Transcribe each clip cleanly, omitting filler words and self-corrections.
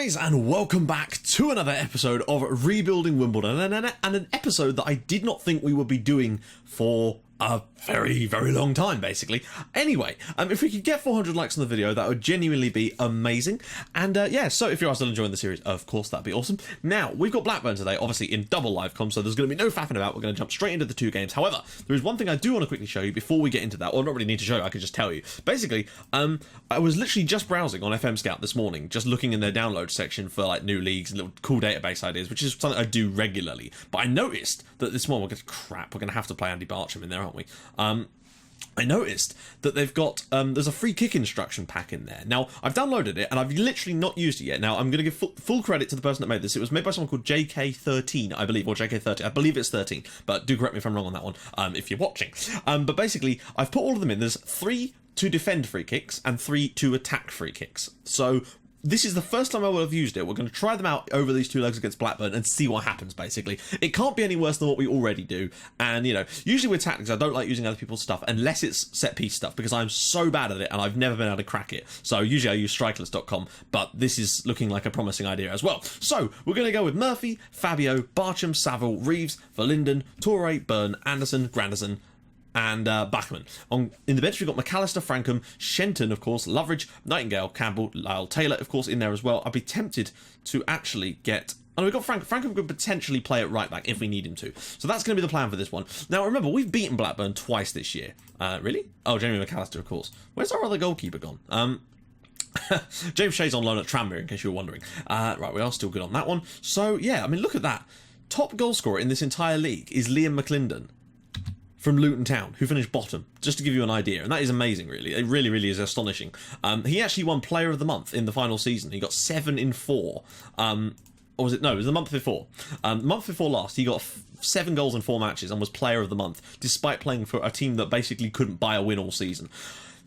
guys, and welcome back to another episode of Rebuilding Wimbledon, and an episode that I did not think we would be doing for a very, very long time, basically. Anyway, if we could get 400 likes on the video, that would genuinely be amazing. And yeah, so if you are still enjoying the series, of course, that'd be awesome. Now, we've got Blackburn today, obviously in double live com, so there's going to be no faffing about. We're going to jump straight into the two games. However, there is one thing I do want to quickly show you before we get into that, or not really need to show you, I can just tell you. Basically, I was literally just browsing on FM Scout this morning, just looking in their download section for like new leagues and little cool database ideas, which is something I do regularly. But I noticed that this one, we're going to have to play Andy Barcham in there, aren't we? I noticed that they've got, there's a free kick instruction pack in there. Now, I've downloaded it, and I've literally not used it yet. Now, I'm going to give full credit to the person that made this. It was made by someone called JK13, I believe, or JK30. I believe it's 13, but do correct me if I'm wrong on that one, if you're watching. But basically, I've put all of them in. There's 3 to defend free kicks and 3 to attack free kicks. So this is the first time I will have used it. We're going to try them out over these 2 legs against Blackburn and see what happens, basically. It can't be any worse than what we already do. And, you know, usually with tactics, I don't like using other people's stuff unless it's set-piece stuff, because I'm so bad at it and I've never been able to crack it. So usually I use strikeless.com, but this is looking like a promising idea as well. So we're going to go with Murphy, Fabio, Barcham, Saville, Reeves, Verlinden, Torre, Byrne, Anderson, Granderson, and Bachmann. In the bench, we've got McAllister, Frankham, Shenton, of course, Loveridge, Nightingale, Campbell, Lyle Taylor, of course, in there as well. I'd be tempted to actually get... Oh, we've got Frankham could potentially play at right back if we need him to. So that's going to be the plan for this one. Now, remember, we've beaten Blackburn twice this year. Really? Oh, Jamie McAllister, of course. Where's our other goalkeeper gone? James Shea's on loan at Tranmere, in case you were wondering. Right, we are still good on that one. So, yeah, I mean, look at that. Top goal scorer in this entire league is Liam McClendon from Luton Town, who finished bottom, just to give you an idea. And that is amazing, really. It really, really is astonishing. He actually won Player of the Month in the final season. He got 7 in 4. Or was it? No, it was the month before. Month before last, he got 7 goals in 4 matches and was Player of the Month, despite playing for a team that basically couldn't buy a win all season.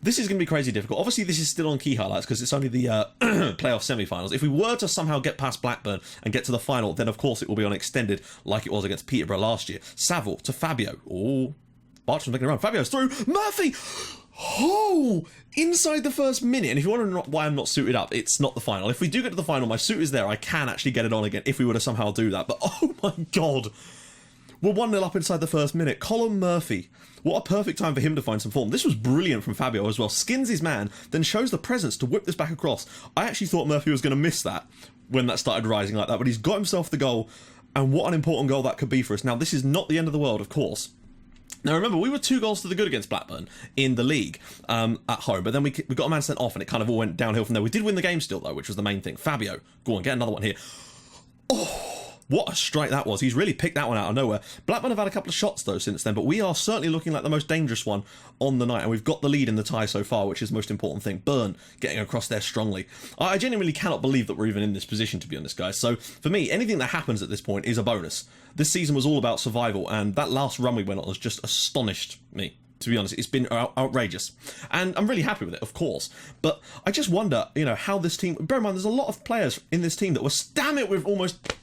This is going to be crazy difficult. Obviously, this is still on key highlights because it's only the playoff semi-finals. If we were to somehow get past Blackburn and get to the final, then of course it will be on extended like it was against Peterborough last year. Saville to Fabio. Oh, Bartram's making a run. Fabio's through. Murphy! Oh! Inside the first minute. And if you're wondering why I'm not suited up, it's not the final. If we do get to the final, my suit is there. I can actually get it on again if we were to somehow do that. But oh my god. We're 1-0 up inside the first minute. Colin Murphy. What a perfect time for him to find some form. This was brilliant from Fabio as well. Skins his man, then shows the presence to whip this back across. I actually thought Murphy was going to miss that when that started rising like that, but he's got himself the goal, and what an important goal that could be for us. Now, this is not the end of the world, of course. Now, remember, we were 2 goals to the good against Blackburn in the league at home, but then we got a man sent off, and it kind of all went downhill from there. We did win the game still, though, which was the main thing. Fabio, go on, get another one here. Oh! What a strike that was. He's really picked that one out of nowhere. Blackburn have had a couple of shots, though, since then, but we are certainly looking like the most dangerous one on the night, and we've got the lead in the tie so far, which is the most important thing. Byrne getting across there strongly. I genuinely cannot believe that we're even in this position, to be honest, guys. So, for me, anything that happens at this point is a bonus. This season was all about survival, and that last run we went on has just astonished me. To be honest, it's been outrageous. And I'm really happy with it, of course. But I just wonder, you know, how this team... Bear in mind, there's a lot of players in this team that were... Damn it, we've almost...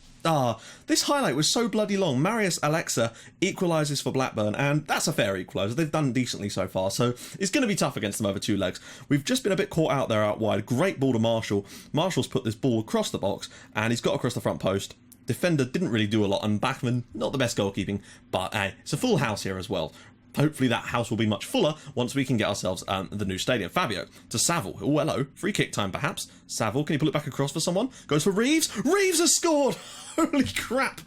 this highlight was so bloody long. Marius Alexa equalises for Blackburn, and that's a fair equaliser. They've done decently so far, so it's going to be tough against them over 2 legs. We've just been a bit caught out there out wide. Great ball to Marshall. Marshall's put this ball across the box, and he's got across the front post. Defender didn't really do a lot, and Bachmann, not the best goalkeeping, but it's a full house here as well. Hopefully that house will be much fuller once we can get ourselves the new stadium. Fabio to Saville. Oh, hello. Free kick time, perhaps. Saville, can you pull it back across for someone? Goes for Reeves. Reeves has scored! Holy crap.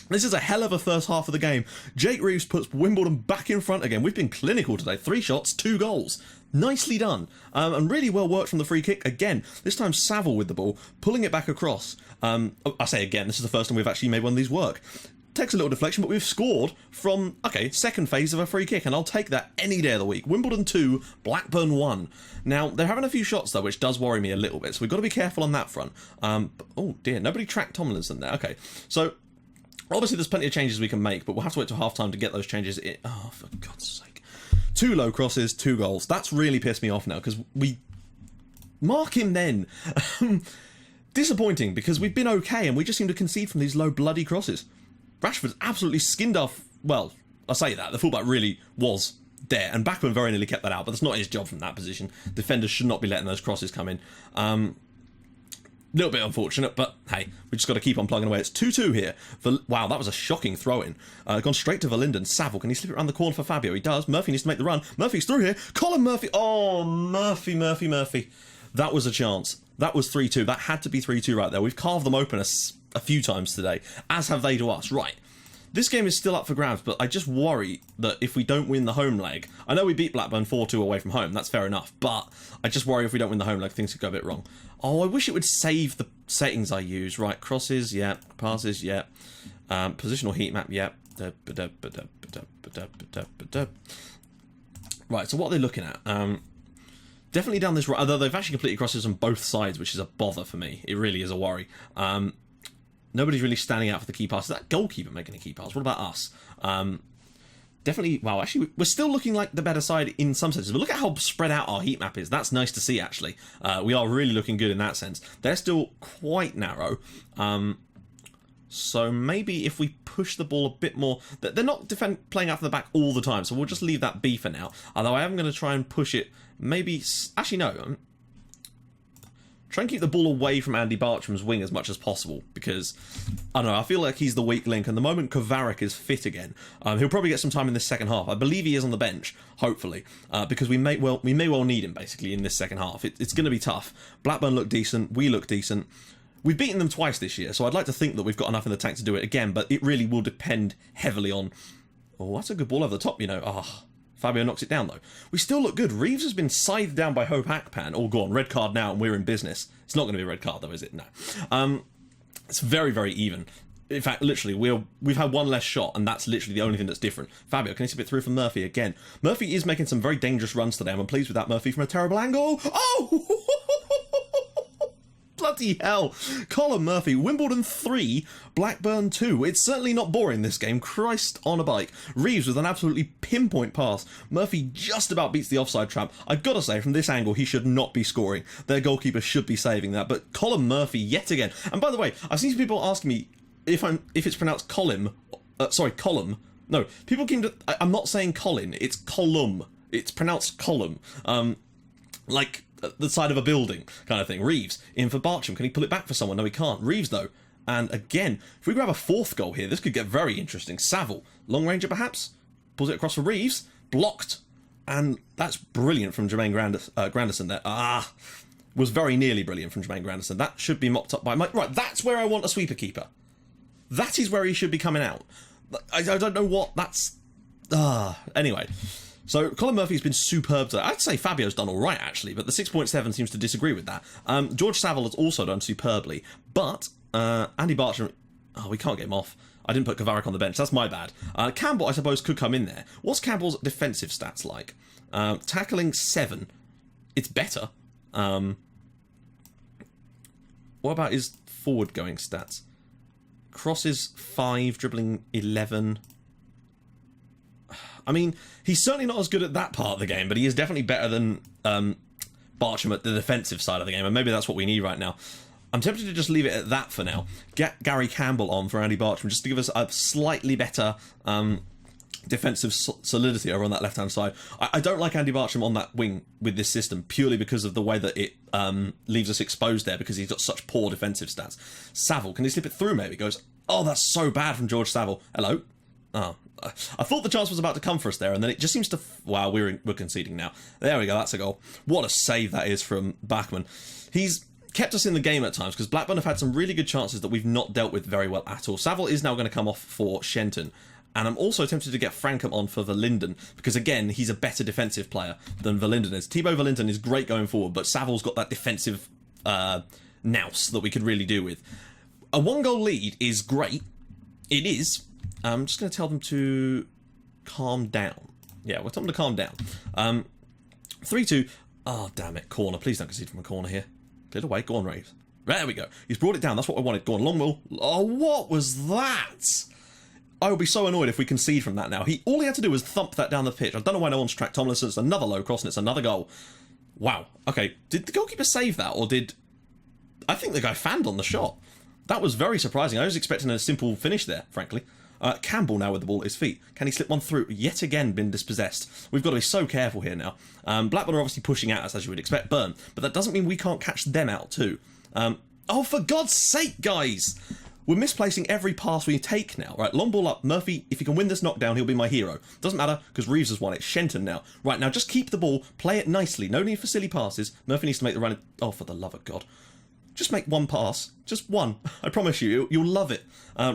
This is a hell of a first half of the game. Jake Reeves puts Wimbledon back in front again. We've been clinical today. 3 shots, 2 goals. Nicely done. And really well worked from the free kick. Again, this time Saville with the ball, pulling it back across. I say again, this is the first time we've actually made one of these work. Takes a little deflection, but we've scored from, okay, second phase of a free kick, and I'll take that any day of the week. Wimbledon 2, Blackburn 1. Now, they're having a few shots, though, which does worry me a little bit, so we've got to be careful on that front. Oh, dear, nobody tracked Tomlinson there. Okay, so, obviously there's plenty of changes we can make, but we'll have to wait till half-time to get those changes in. Oh, for God's sake. 2 low crosses, 2 goals. That's really pissed me off now, because we... Mark him then. Disappointing, because we've been okay, and we just seem to concede from these low bloody crosses. Rashford's absolutely skinned off, well, I say that, the fullback really was there, and Blackburn very nearly kept that out, but that's not his job from that position. Defenders should not be letting those crosses come in. little bit unfortunate, but hey, we just got to keep on plugging away. It's 2-2 here. Wow, that was a shocking throw-in. Gone straight to Verlinden. Saville, can he slip it around the corner for Fabio? He does. Murphy needs to make the run. Murphy's through here. Colin Murphy. Oh, Murphy. That was a chance. That was 3-2. That had to be 3-2 right there. We've carved them open a few times today, as have they to us. Right. This game is still up for grabs, but I just worry that if we don't win the home leg... I know we beat Blackburn 4-2 away from home, that's fair enough, but I just worry if we don't win the home leg, things could go a bit wrong. Oh, I wish it would save the settings I use. Right, crosses, yeah. Passes, yeah. Positional heat map, yeah. Right, so what are they looking at? Definitely down this right, although they've actually completed crosses on both sides, which is a bother for me. It really is a worry. Nobody's really standing out for the key pass. Is that goalkeeper making a key pass? What about us? Definitely, well, actually, we're still looking like the better side in some senses. But look at how spread out our heat map is. That's nice to see, actually. We are really looking good in that sense. They're still quite narrow. So maybe if we push the ball a bit more... They're not playing out from the back all the time, so we'll just leave that be for now. Although I am going to try and push it maybe... Actually, no. Try and keep the ball away from Andy Bartram's wing as much as possible, because, I don't know, I feel like he's the weak link, and the moment Kovarik is fit again, he'll probably get some time in this second half. I believe he is on the bench, hopefully, because we may well need him, basically, in this second half. It's going to be tough. Blackburn look decent, we look decent. We've beaten them twice this year, so I'd like to think that we've got enough in the tank to do it again, but it really will depend heavily on... Oh, that's a good ball over the top, you know. Oh, Fabio knocks it down, though. We still look good. Reeves has been scythed down by Hope Akpan. Oh, go on, red card now, and we're in business. It's not going to be a red card, though, is it? No. It's very, very even. In fact, literally, we've had one less shot, and that's literally the only thing that's different. Fabio, can he slip it through from Murphy again? Murphy is making some very dangerous runs today. I'm pleased with that, Murphy, from a terrible angle. Oh! Bloody hell. Colin Murphy, Wimbledon 3, Blackburn 2. It's certainly not boring, this game. Christ on a bike. Reeves with an absolutely pinpoint pass. Murphy just about beats the offside trap. I've got to say, from this angle, he should not be scoring. Their goalkeeper should be saving that. But Colin Murphy, yet again. And by the way, I've seen some people asking me if it's pronounced Colin. Column. No, people keep... I'm not saying Colin, it's Column. It's pronounced Column. Like... the side of a building kind of thing. Reeves in for Bartram. Can he pull it back for someone? No, he can't. Reeves, though. And again, if we grab a fourth goal here, this could get very interesting. Saville, long ranger perhaps, pulls it across for Reeves, blocked, and that's brilliant from Jermaine Grandison there. Was very nearly brilliant from Jermaine Grandison. That should be mopped up by Mike. Right, that's where I want a sweeper keeper. That is where he should be coming out. I don't know what that's... Anyway... So, Colin Murphy's been superb today. I'd say Fabio's done all right, actually, but the 6.7 seems to disagree with that. George Saville has also done superbly, but Andy Bartram... Oh, we can't get him off. I didn't put Kovarik on the bench. That's my bad. Campbell, I suppose, could come in there. What's Campbell's defensive stats like? Tackling 7. It's better. What about his forward-going stats? Crosses 5, dribbling 11... I mean, he's certainly not as good at that part of the game, but he is definitely better than Bartram at the defensive side of the game, and maybe that's what we need right now. I'm tempted to just leave it at that for now. Get Gary Campbell on for Andy Bartram, just to give us a slightly better defensive solidity over on that left-hand side. I don't like Andy Bartram on that wing with this system, purely because of the way that it leaves us exposed there, because he's got such poor defensive stats. Saville, can he slip it through maybe? Goes, oh, that's so bad from George Saville. Hello? Oh, I thought the chance was about to come for us there, and then it just seems to... Wow, we're conceding now. There we go, that's a goal. What a save that is from Bachmann. He's kept us in the game at times, because Blackburn have had some really good chances that we've not dealt with very well at all. Saville is now going to come off for Shenton, and I'm also tempted to get Frankham on for Verlinden, because again, he's a better defensive player than Verlinden is. Thibaut Verlinden is great going forward, but Saville's got that defensive nous that we could really do with. A 1-goal lead is great. It is. I'm just going to tell them to calm down. Yeah, we'll tell them to calm down. 3-2. Oh, damn it. Corner. Please don't concede from a corner here. Clear it away. Go on, Raves. There we go. He's brought it down. That's what I wanted. Go on, long ball. Oh, what was that? I would be so annoyed if we concede from that now. All he had to do was thump that down the pitch. I don't know why no one's tracked Tomlinson. It's another low cross and it's another goal. Wow. Okay. Did the goalkeeper save that, or did... I think the guy fanned on the shot. That was very surprising. I was expecting a simple finish there, frankly. Campbell now with the ball at his feet. Can he slip one through? Yet again been dispossessed. We've got to be so careful here now. Blackburn are obviously pushing at us, as you would expect. Burn. But that doesn't mean we can't catch them out too. Oh, for God's sake, guys! We're misplacing every pass we take now. Right, long ball up. Murphy, if he can win this knockdown, he'll be my hero. Doesn't matter, because Reeves has won it. Shenton now. Right, now just keep the ball. Play it nicely. No need for silly passes. Murphy needs to make the run. Oh, for the love of God. Just make one pass. Just one. I promise you, you'll love it.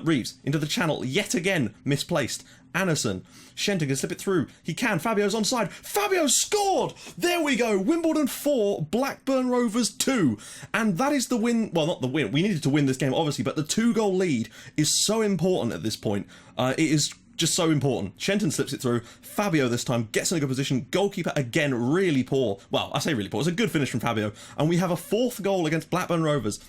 Reeves, into the channel. Yet again, misplaced. Anderson. Shenton can slip it through. He can. Fabio's onside. Fabio scored! There we go. Wimbledon 4, Blackburn Rovers 2. And that is the win. Well, not the win. We needed to win this game, obviously, but the 2-goal lead is so important at this point. It is just so important. Shenton slips it through. Fabio this time gets in a good position. Goalkeeper again, really poor. Well, I say really poor. It's a good finish from Fabio. And we have a 4th goal against Blackburn Rovers.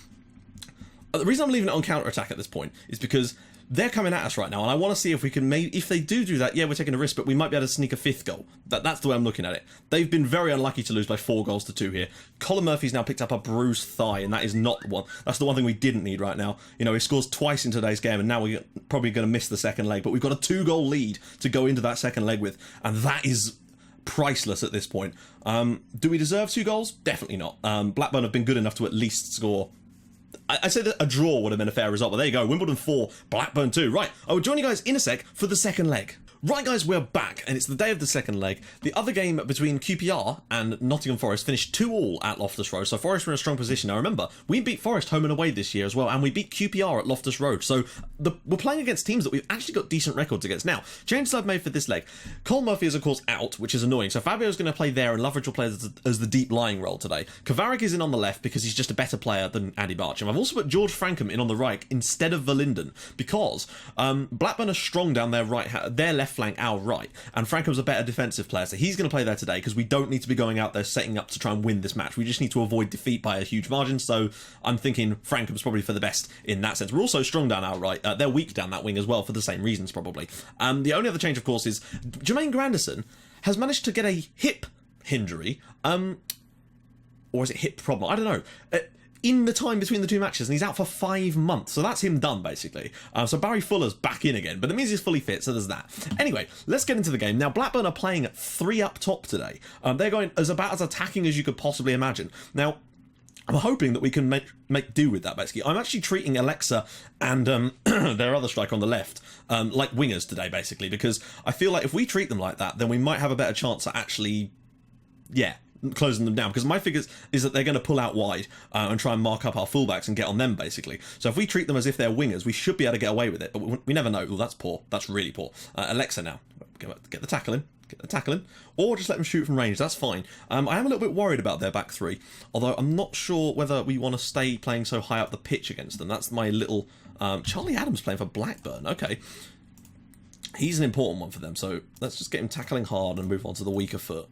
The reason I'm leaving it on counter-attack at this point is because they're coming at us right now, and I want to see if we can maybe, if they do that, yeah, we're taking a risk, but we might be able to sneak a 5th goal. That's the way I'm looking at it. They've been very unlucky to lose by 4 goals to 2 here. Colin Murphy's now picked up a bruised thigh, and that is not the one. That's the one thing we didn't need right now. You know, he scores twice in today's game, and now we're probably going to miss the second leg, but we've got a 2-goal lead to go into that second leg with, and that is priceless at this point. Do we deserve 2 goals? Definitely not. Blackburn have been good enough to at least score. I'd say that a draw would have been a fair result, but there you go. Wimbledon 4, Blackburn 2. Right, I will join you guys in a sec for the second leg. Right, guys, we're back, and it's the day of the second leg. The other game between QPR and Nottingham Forest finished 2-2 at Loftus Road, so Forest were in a strong position. Now, remember, we beat Forest home and away this year as well, and we beat QPR at Loftus Road, so we're playing against teams that we've actually got decent records against. Now, changes I've made for this leg. Cole Murphy is, of course, out, which is annoying, so Fabio's going to play there, and Loveridge will play as the deep lying role today. Kavarik is in on the left because he's just a better player than Andy Barcham. I've also put George Frankham in on the right instead of Verlinden because Blackburn are strong down their left flank, our right. And Frankham's a better defensive player, so he's going to play there today because we don't need to be going out there setting up to try and win this match. We just need to avoid defeat by a huge margin, so I'm thinking Frankham's probably for the best in that sense. We're also strong down our right. They're weak down that wing as well for the same reasons, probably. The only other change, of course, is Jermaine Granderson has managed to get a hip injury, or is it hip problem? I don't know. In the time between the 2 matches, and he's out for 5 months. So that's him done, basically. So Barry Fuller's back in again, but it means he's fully fit, so there's that. Anyway, let's get into the game. Now, Blackburn are playing 3 up top today. They're going about as attacking as you could possibly imagine. Now, I'm hoping that we can make do with that, basically. I'm actually treating Alexa and their other striker on the left like wingers today, basically, because I feel like if we treat them like that, then we might have a better chance at actually, closing them down, because my figures is that they're going to pull out wide and try and mark up our fullbacks and get on them, basically. So if we treat them as if they're wingers, we should be able to get away with it, but we never know. Well, that's poor. That's really poor. Alexa now. Get the tackle in. Get the tackle in. Or just let them shoot from range. That's fine. I am a little bit worried about their back 3, although I'm not sure whether we want to stay playing so high up the pitch against them. That's my little... Charlie Adams playing for Blackburn. Okay. He's an important one for them, so let's just get him tackling hard and move on to the weaker foot.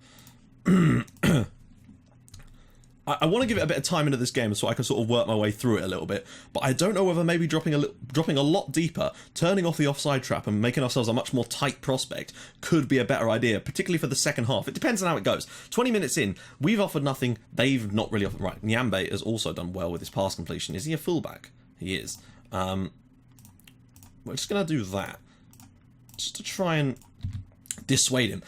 I want to give it a bit of time into this game so I can sort of work my way through it a little bit, but I don't know whether maybe dropping a lot deeper, turning off the offside trap and making ourselves a much more tight prospect could be a better idea, particularly for the second half. It depends on how it goes. 20 minutes in, we've offered nothing, they've not really offered... Right, Nyambe has also done well with his pass completion. Is he a fullback? He is. We're just going to do that, just to try and dissuade him.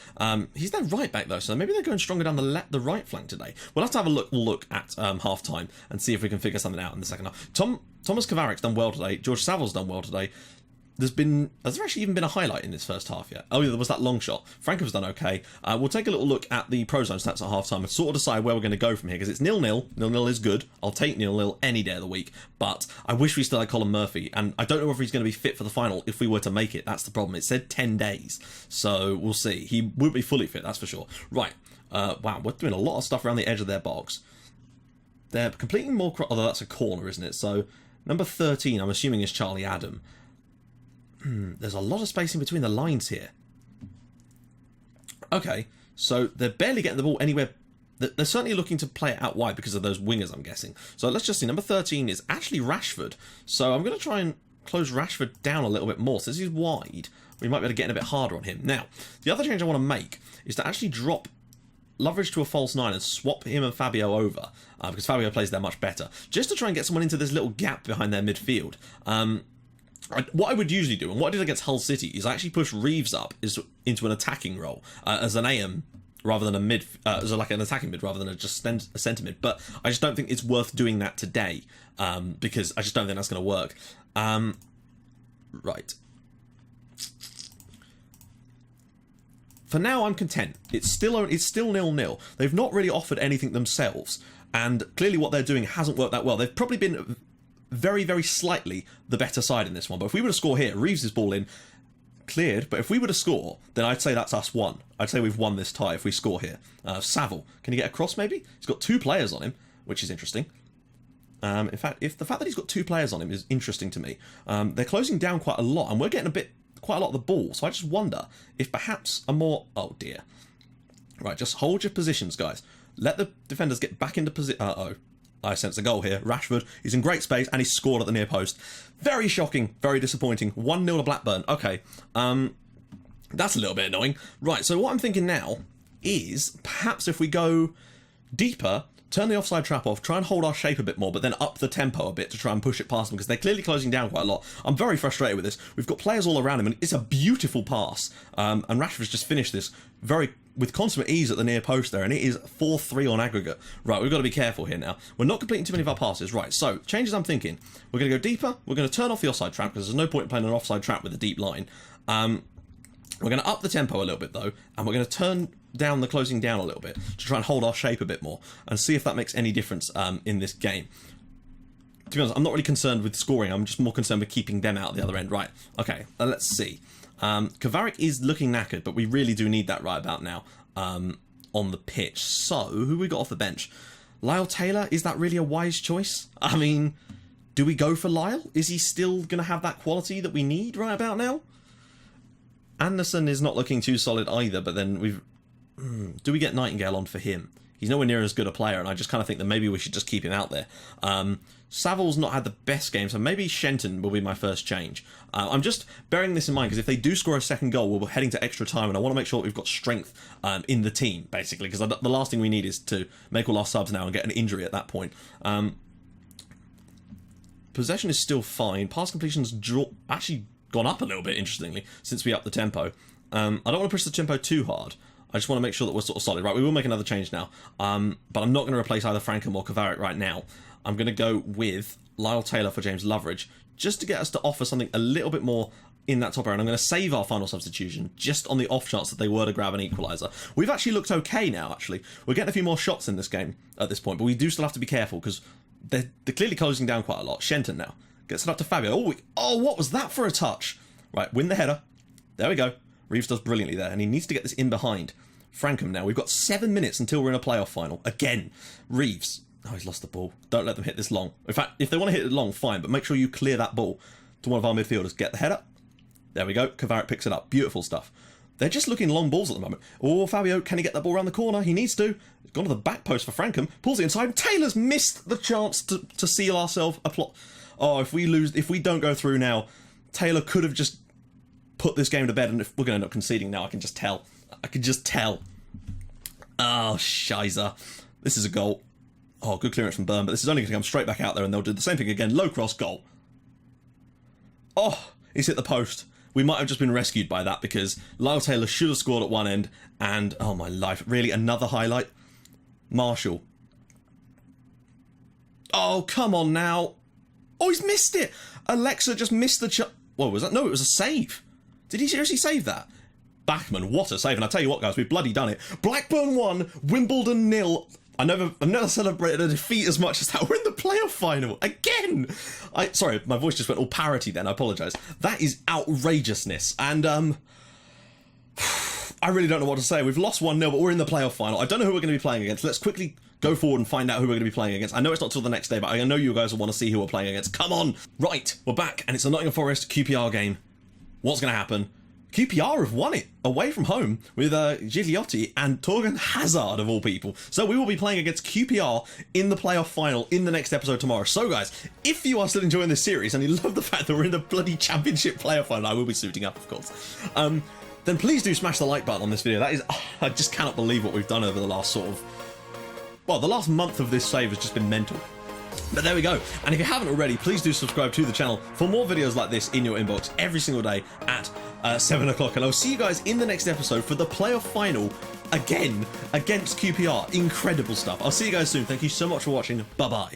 He's their right back though, so maybe they're going stronger down the right flank today. We'll have to have a look at half time and see if we can figure something out in the second half. Thomas Kavarik's done well today. George Saville's done well today. Has there actually even been a highlight in this first half yet? Oh yeah, there was that long shot. Frankham's done okay. We'll take a little look at the Pro Zone stats at half time and sort of decide where we're going to go from here, because it's 0-0. 0-0 is good. I'll take 0-0 any day of the week, but I wish we still had Colin Murphy, and I don't know if he's going to be fit for the final if we were to make it. That's the problem. It said 10 days, so we'll see. He won't be fully fit, that's for sure. Right. Wow, we're doing a lot of stuff around the edge of their box. They're completing more... Although that's a corner, isn't it? So, number 13, I'm assuming, is Charlie Adam. There's a lot of space in between the lines here. Okay, so they're barely getting the ball anywhere. They're certainly looking to play it out wide because of those wingers, I'm guessing. So let's just see. Number 13 is actually Rashford. So I'm going to try and close Rashford down a little bit more. Since he's wide, we might be able to get in a bit harder on him. Now, the other change I want to make is to actually drop Loveridge to a false 9 and swap him and Fabio over, because Fabio plays there much better, just to try and get someone into this little gap behind their midfield. What I would usually do, and what I did against Hull City, is I actually push Reeves up into an attacking role as an AM rather than a mid, so like an attacking mid rather than a centre mid. But I just don't think it's worth doing that today, because I just don't think that's going to work. Right. For now, I'm content. It's still 0-0. They've not really offered anything themselves, and clearly what they're doing hasn't worked that well. They've probably been very, very slightly the better side in this one. But if we were to score here, Reeves' ball in, cleared. But if we were to score, then I'd say that's us won. I'd say we've won this tie if we score here. Saville, can he get across maybe? He's got 2 players on him, which is interesting. In fact, if the fact that he's got 2 players on him is interesting to me. They're closing down quite a lot, and we're getting quite a lot of the ball. So I just wonder if perhaps a more... Oh, dear. Right, just hold your positions, guys. Let the defenders get back into position... Uh-oh. I sense a goal here. Rashford, he's in great space, and he's scored at the near post. Very shocking, very disappointing. 1-0 to Blackburn. Okay, that's a little bit annoying. Right, so what I'm thinking now is perhaps if we go deeper, turn the offside trap off, try and hold our shape a bit more, but then up the tempo a bit to try and push it past them, because they're clearly closing down quite a lot. I'm very frustrated with this. We've got players all around him, and it's a beautiful pass. And Rashford's just finished this with consummate ease at the near post there, and it is 4-3 on aggregate. Right, we've got to be careful here now. We're not completing too many of our passes. Right, so, changes I'm thinking. We're going to go deeper. We're going to turn off the offside trap, because there's no point in playing an offside trap with a deep line. We're going to up the tempo a little bit, though, and we're going to turn down the closing down a little bit to try and hold our shape a bit more and see if that makes any difference in this game. To be honest, I'm not really concerned with scoring. I'm just more concerned with keeping them out at the other end. Right, okay, let's see. Kovacic is looking knackered, but we really do need that right about now on the pitch. So, who we got off the bench? Lyle Taylor, is that really a wise choice? I mean, do we go for Lyle? Is he still going to have that quality that we need right about now? Anderson is not looking too solid either, but then do we get Nightingale on for him? He's nowhere near as good a player, and I just kind of think that maybe we should just keep him out there. Saville's not had the best game, so maybe Shenton will be my first change. I'm just bearing this in mind, because if they do score a second goal, we're heading to extra time, and I want to make sure that we've got strength in the team, basically, because the last thing we need is to make all our subs now and get an injury at that point. Possession is still fine. Pass completion's actually gone up a little bit, interestingly, since we upped the tempo. I don't want to push the tempo too hard. I just want to make sure that we're sort of solid. Right, we will make another change now. But I'm not going to replace either Frankham or Kovacic right now. I'm going to go with Lyle Taylor for James Loveridge, just to get us to offer something a little bit more in that top area. And I'm going to save our final substitution, just on the off chance that they were to grab an equaliser. We've actually looked okay now, actually. We're getting a few more shots in this game at this point, but we do still have to be careful, because they're clearly closing down quite a lot. Shenton now gets it up to Fabio. Oh, what was that for a touch? Right, win the header. There we go. Reeves does brilliantly there, and he needs to get this in behind. Frankham now. We've got 7 minutes until we're in a playoff final. Again, Reeves. Oh, he's lost the ball. Don't let them hit this long. In fact, if they want to hit it long, fine, but make sure you clear that ball to one of our midfielders. Get the header. There we go. Kovacic picks it up. Beautiful stuff. They're just looking long balls at the moment. Oh, Fabio, can he get that ball around the corner? He needs to. He's gone to the back post for Frankham. Pulls it inside. Taylor's missed the chance to seal ourselves a plot. Oh, if we don't go through now, Taylor could have just put this game to bed, and if we're going to end up conceding now, I can just tell. Oh, shizer. This is a goal. Oh, good clearance from Burn, but this is only going to come straight back out there, and they'll do the same thing again. Low cross goal. Oh, he's hit the post. We might have just been rescued by that, because Lyle Taylor should have scored at one end, and oh my life, really another highlight. Marshall. Oh, come on now. Oh, he's missed it. Alexa just missed the what was that? No, it was a save. Did he seriously save that? Bachmann, what a save. And I tell you what, guys, we've bloody done it. Blackburn 1, Wimbledon 0. I've never celebrated a defeat as much as that. We're in the playoff final again. Sorry, my voice just went all parody then. I apologise. That is outrageousness. And I really don't know what to say. We've lost 1-0, but we're in the playoff final. I don't know who we're going to be playing against. Let's quickly go forward and find out who we're going to be playing against. I know it's not till the next day, but I know you guys will want to see who we're playing against. Come on. Right, we're back, and it's a Nottingham Forest QPR game. What's going to happen? QPR have won it away from home with Gigliotti and Torgan Hazard, of all people. So we will be playing against QPR in the playoff final in the next episode tomorrow. So guys, if you are still enjoying this series and you love the fact that we're in the bloody championship playoff final, I will be suiting up, of course, then please do smash the like button on this video. That is, I just cannot believe what we've done over the last the last month of this save has just been mental. But there we go, and if you haven't already, please do subscribe to the channel for more videos like this in your inbox every single day at 7 o'clock, and I'll see you guys in the next episode for the playoff final again against QPR. Incredible stuff. I'll see you guys soon. Thank you so much for watching. Bye bye.